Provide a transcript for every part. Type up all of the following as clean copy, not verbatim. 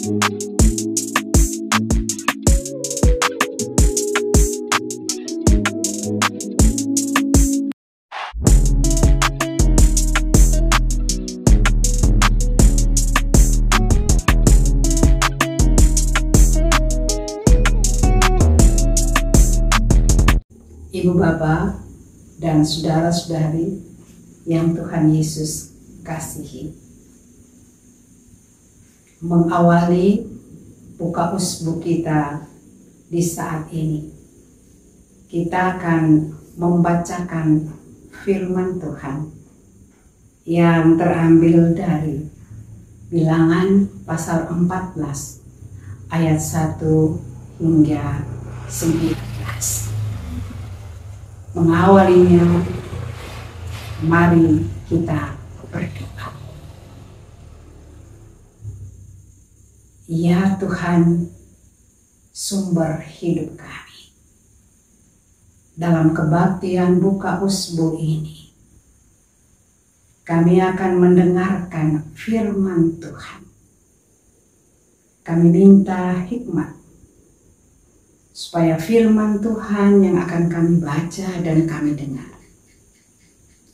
Ibu Bapa dan saudara-saudari yang Tuhan Yesus kasihi, mengawali buka usbu kita di saat ini, kita akan membacakan firman Tuhan yang terambil dari Bilangan pasal 14 ayat 1 hingga 19. Mengawalinya, mari kita berdoa. Ya Tuhan, sumber hidup kami, dalam kebaktian buka usbu ini, kami akan mendengarkan firman Tuhan. Kami minta hikmat, supaya firman Tuhan yang akan kami baca dan kami dengar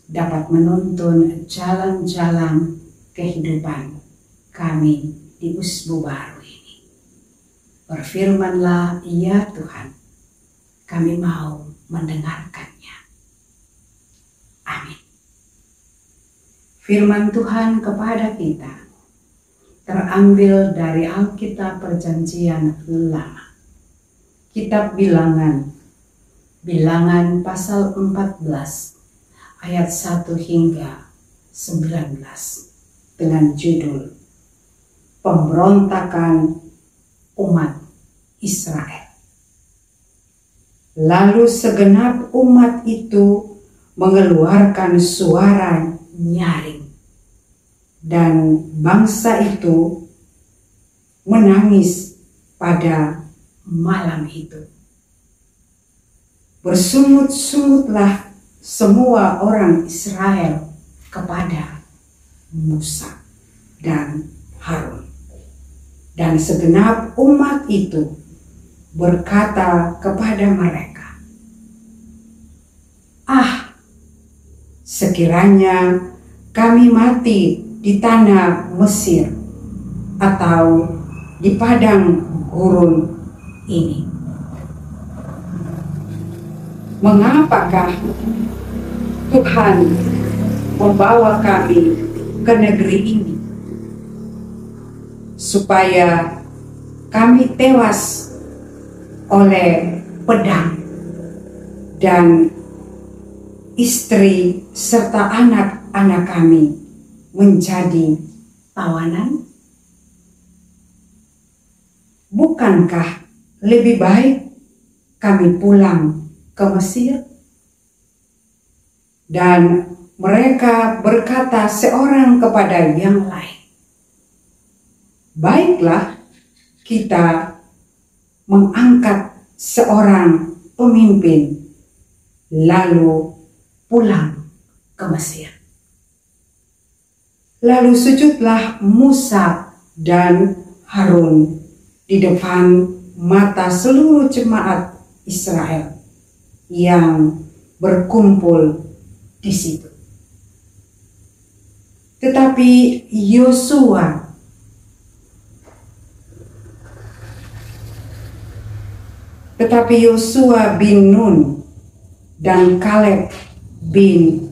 dapat menuntun jalan-jalan kehidupan kami di usbu baru ini. Berfirmanlah, ya Tuhan, kami mau mendengarkannya. Amin. Firman Tuhan kepada kita terambil dari Alkitab Perjanjian Lama, Kitab Bilangan, Bilangan pasal 14 ayat 1 hingga 19 dengan judul Pemberontakan Umat Israel. Lalu segenap umat itu mengeluarkan suara nyaring, dan bangsa itu menangis pada malam itu. Bersungut-sungutlah semua orang Israel kepada Musa dan Harun. Dan segenap umat itu berkata kepada mereka, "Ah, sekiranya kami mati di tanah Mesir atau di padang gurun ini. Mengapakah Tuhan membawa kami ke negeri ini? Supaya kami tewas oleh pedang, dan istri serta anak-anak kami menjadi tawanan? Bukankah lebih baik kami pulang ke Mesir?" Dan mereka berkata seorang kepada yang lain, "Baiklah, kita mengangkat seorang pemimpin lalu pulang ke Mesir." Lalu sujudlah Musa dan Harun di depan mata seluruh jemaat Israel yang berkumpul di situ. Tetapi Yosua bin Nun dan Kaleb bin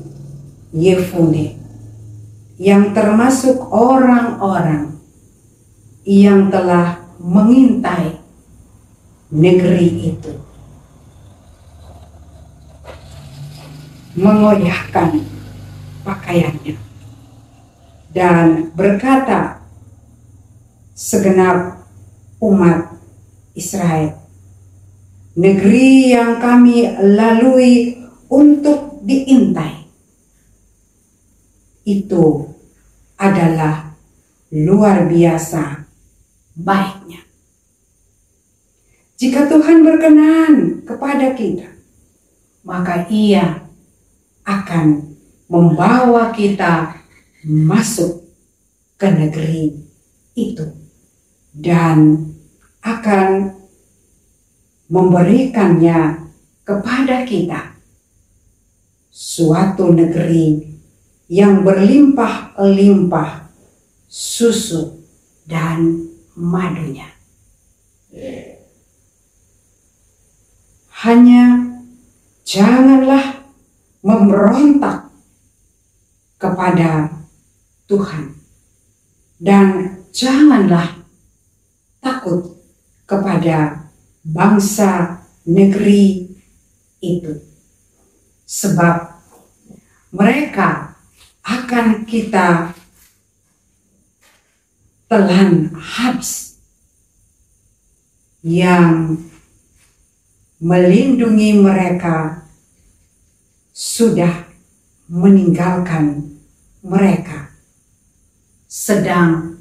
Yefune, yang termasuk orang-orang yang telah mengintai negeri itu, mengoyahkan pakaiannya dan berkata, segenap umat Israel, negeri yang kami lalui untuk diintai itu adalah luar biasa baiknya. Jika Tuhan berkenan kepada kita, maka Ia akan membawa kita masuk ke negeri itu. dan akan memberikannya kepada kita, suatu negeri yang berlimpah-limpah susu dan madunya. Hanya janganlah memberontak kepada Tuhan, dan janganlah takut kepada bangsa negeri itu, sebab mereka akan kita telan habis. Yang melindungi mereka sudah meninggalkan mereka, sedang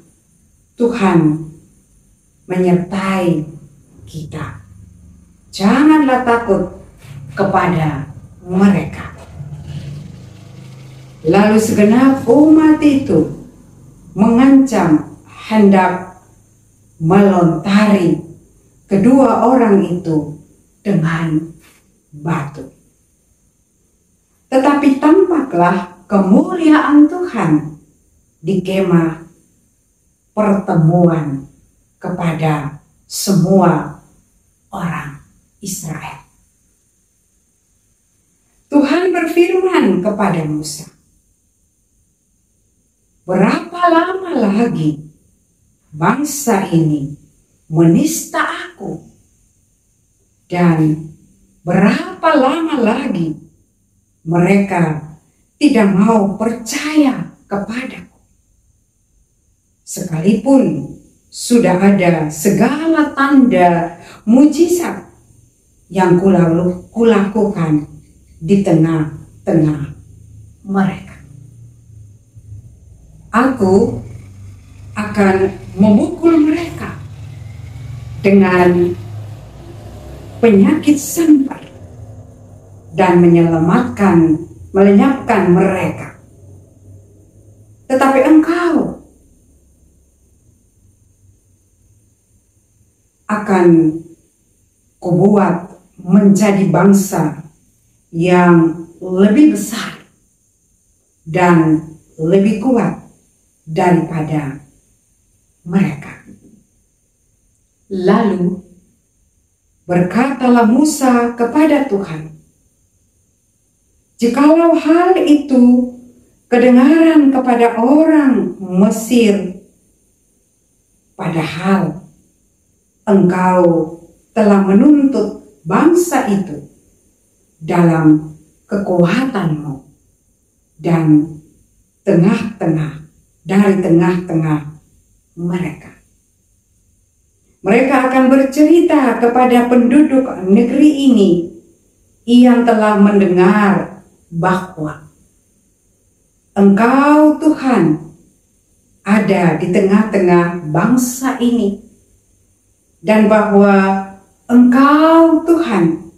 Tuhan menyertai kita. Janganlah takut kepada mereka. Lalu segenap umat itu mengancam hendak melontari kedua orang itu dengan batu. Tetapi tampaklah kemuliaan Tuhan di kemah pertemuan kepada semua orang Israel. Tuhan berfirman kepada Musa, "Berapa lama lagi bangsa ini menista aku? Dan berapa lama lagi mereka tidak mau percaya kepadaku? Sekalipun sudah ada segala tanda mujizat yang kulakukan di tengah-tengah mereka. Aku akan memukul mereka dengan penyakit sampar dan melenyapkan mereka. Tetapi engkau akan kubuat menjadi bangsa yang lebih besar dan lebih kuat daripada mereka." Lalu berkatalah Musa kepada Tuhan, "Jikalau hal itu kedengaran kepada orang Mesir, padahal engkau telah menuntut bangsa itu dalam kekuatanmu dan dari tengah-tengah mereka. Mereka akan bercerita kepada penduduk negeri ini yang telah mendengar bahwa Engkau Tuhan ada di tengah-tengah bangsa ini, dan bahwa Engkau Tuhan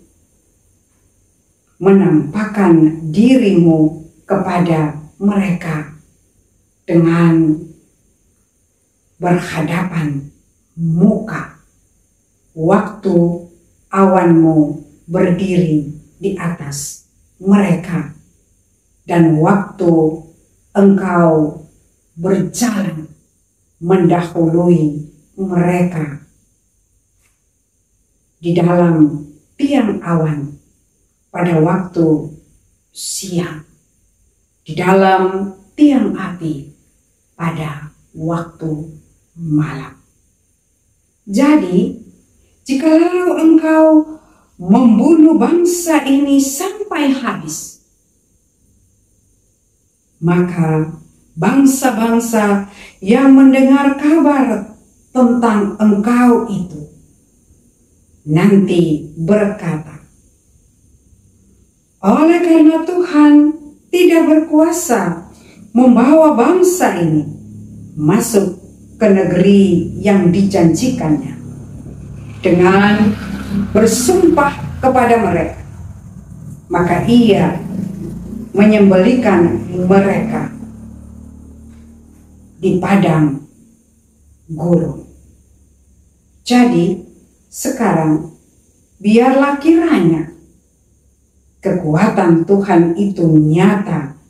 menampakkan dirimu kepada mereka dengan berhadapan muka waktu awanmu berdiri di atas mereka, dan waktu engkau berjalan mendahului mereka di dalam tiang awan pada waktu siang, di dalam tiang api pada waktu malam. Jadi, jikalau engkau membunuh bangsa ini sampai habis, maka bangsa-bangsa yang mendengar kabar tentang engkau itu nanti berkata, oleh karena Tuhan tidak berkuasa membawa bangsa ini masuk ke negeri yang dijanjikannya, dengan bersumpah kepada mereka, maka ia menyembelihkan mereka di padang gurun. Jadi sekarang biarlah kiranya kekuatan Tuhan itu nyata,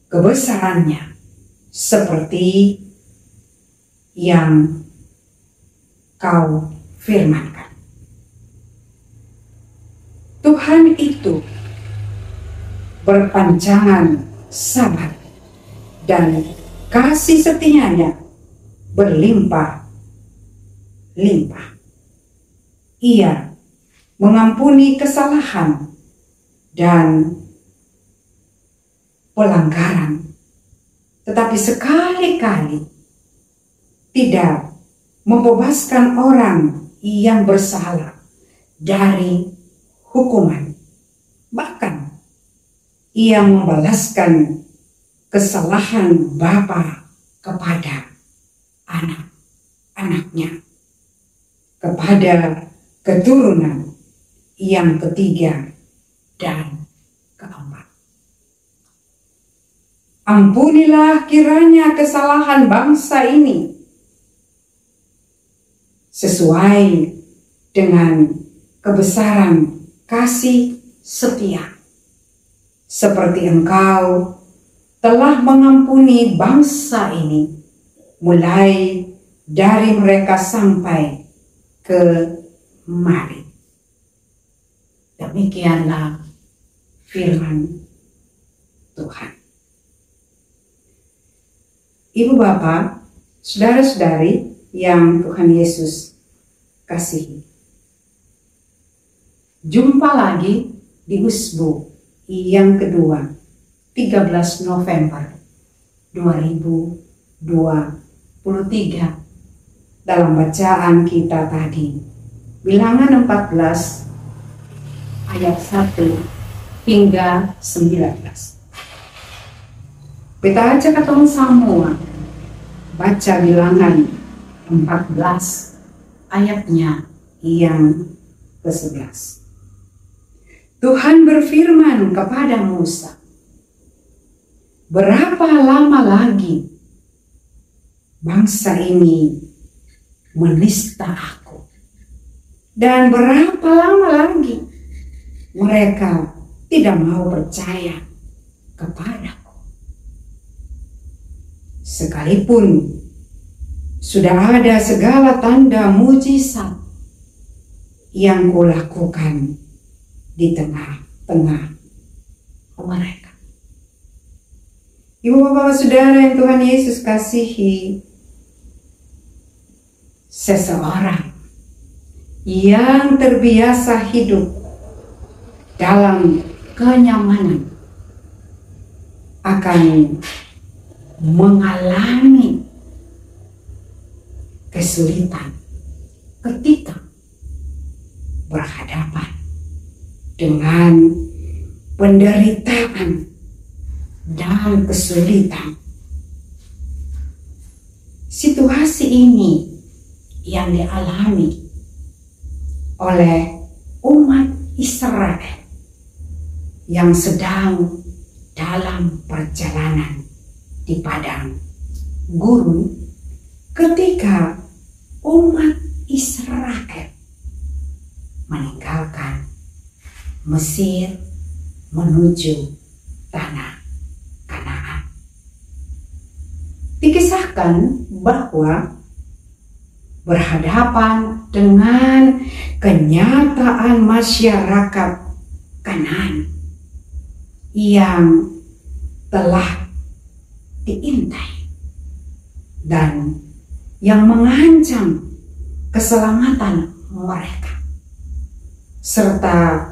kebesarannya seperti yang kau firmankan. Tuhan itu berpanjangan sabar dan kasih setianya berlimpah-limpah. Ia mengampuni kesalahan dan pelanggaran, tetapi sekali-kali tidak membebaskan orang yang bersalah dari hukuman. Bahkan ia membalaskan kesalahan bapa kepada anak-anaknya, kepada keturunan yang ketiga dan keempat. Ampunilah kiranya kesalahan bangsa ini sesuai dengan kebesaran kasih setia, seperti Engkau telah mengampuni bangsa ini mulai dari mereka sampai kemari. Demikianlah firman Tuhan. Ibu bapak, saudara-saudari yang Tuhan Yesus kasihi, jumpa lagi di Usbu yang kedua, 13 November 2023. Dalam bacaan kita tadi, Bilangan 14 ayat 1 hingga 19. Kita ajak ketemu semua baca Bilangan 14 ayatnya yang ke-11. Tuhan berfirman kepada Musa, berapa lama lagi bangsa ini menista aku? Dan berapa lama lagi mereka tidak mau percaya kepadaku? Sekalipun sudah ada segala tanda mujizat yang kulakukan di tengah-tengah mereka. Ibu bapak saudara yang Tuhan Yesus kasihi, seseorang yang terbiasa hidup dalam kenyamanan akan mengalami kesulitan ketika berhadapan dengan penderitaan dan kesulitan. Situasi ini yang dialami oleh umat Israel yang sedang dalam perjalanan di padang gurun ketika umat Israel meninggalkan Mesir menuju tanah Kanaan. Dikisahkan bahwa berhadapan dengan kenyataan masyarakat Kanaan yang telah diintai dan yang mengancam keselamatan mereka, serta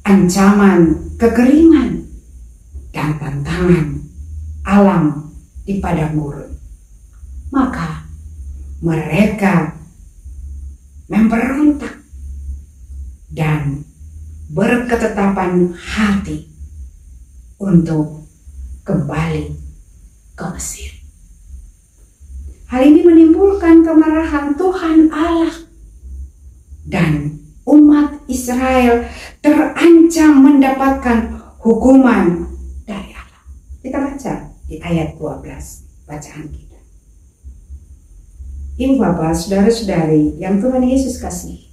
ancaman kekeringan dan tantangan alam di padang gurun. Maka mereka memberontak dan berketetapan hati untuk kembali ke Mesir. Hal ini menimbulkan kemarahan Tuhan Allah, dan umat Israel terancam mendapatkan hukuman dari Allah. Kita baca di ayat 12 bacaan kita. Ibu Bapak, saudara-saudari yang Tuhan Yesus kasih.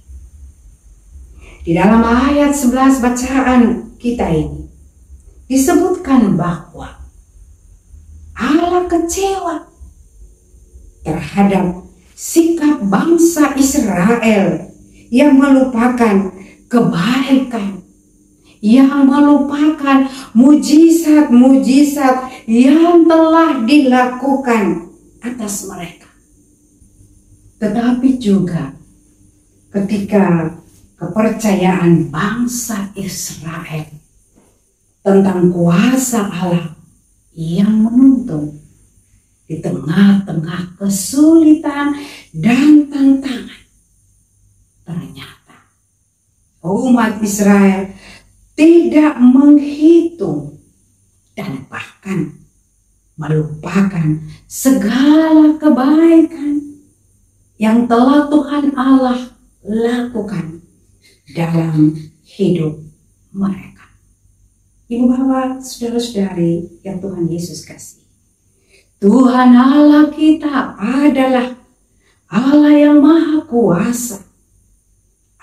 Di dalam ayat 11 bacaan kita ini disebutkan bahwa Allah kecewa terhadap sikap bangsa Israel yang melupakan kebaikan, yang melupakan mujizat-mujizat yang telah dilakukan atas mereka. Tetapi juga ketika kepercayaan bangsa Israel tentang kuasa Allah yang menuntun di tengah-tengah kesulitan dan tantangan, ternyata umat Israel tidak menghitung dan bahkan melupakan segala kebaikan yang telah Tuhan Allah lakukan dalam hidup mereka. Ibu Bapak, saudara-saudari yang Tuhan Yesus kasih. Tuhan Allah kita adalah Allah yang Maha Kuasa.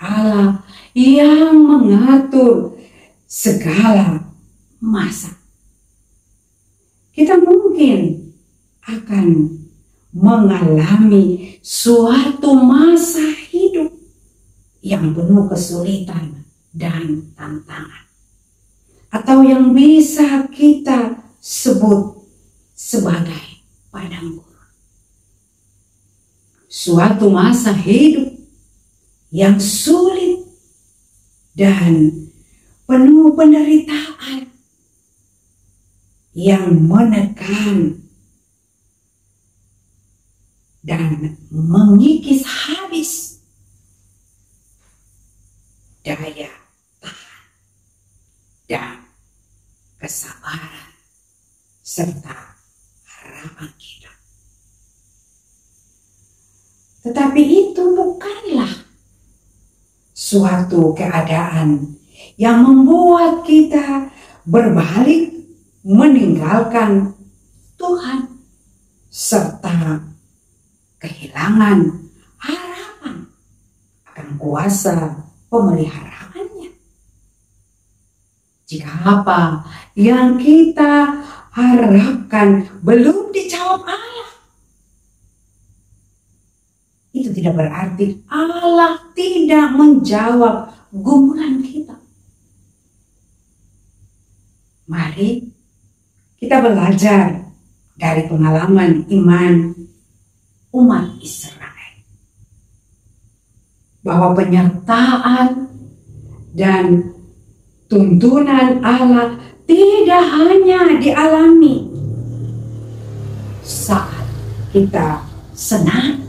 Allah yang mengatur segala masa. Kita mungkin akan mengalami suatu masa hidup yang penuh kesulitan dan tantangan, atau yang bisa kita sebut sebagai padang gurun. Suatu masa hidup yang sulit dan penuh penderitaan yang menekan dan mengikis habis daya tahan dan kesabaran serta harapan kita. Tetapi itu bukanlah suatu keadaan yang membuat kita berbalik meninggalkan Tuhan serta kehilangan harapan akan kuasa pemeliharaannya. Jika apa yang kita harapkan belum dijawab Allah, itu tidak berarti Allah tidak menjawab gumulan kita. Mari kita belajar dari pengalaman iman umat Israel, bahwa penyertaan dan tuntunan Allah tidak hanya dialami saat kita senang,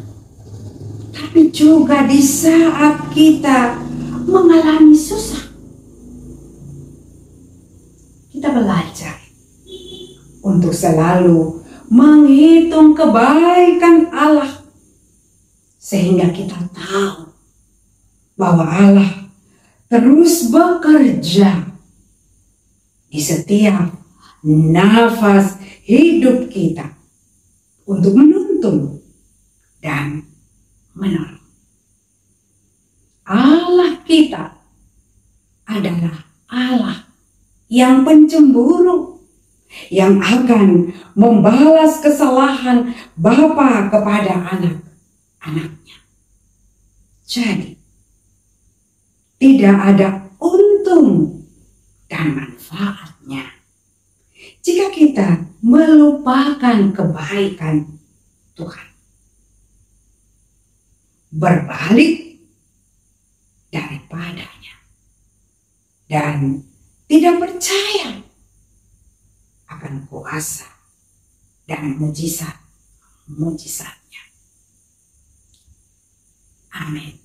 tapi juga di saat kita mengalami susah. Kita belajar untuk selalu menghitung kebaikan Allah, sehingga kita tahu bahwa Allah terus bekerja di setiap nafas hidup kita untuk menuntun dan menolong. Allah kita adalah Allah yang pencemburu, yang akan membalas kesalahan bapa kepada anak-anaknya. Jadi, tidak ada untung dan manfaatnya jika kita melupakan kebaikan Tuhan, berbalik daripadanya, dan tidak percaya akan kuasa dan mujizat-mujizatnya. Amin.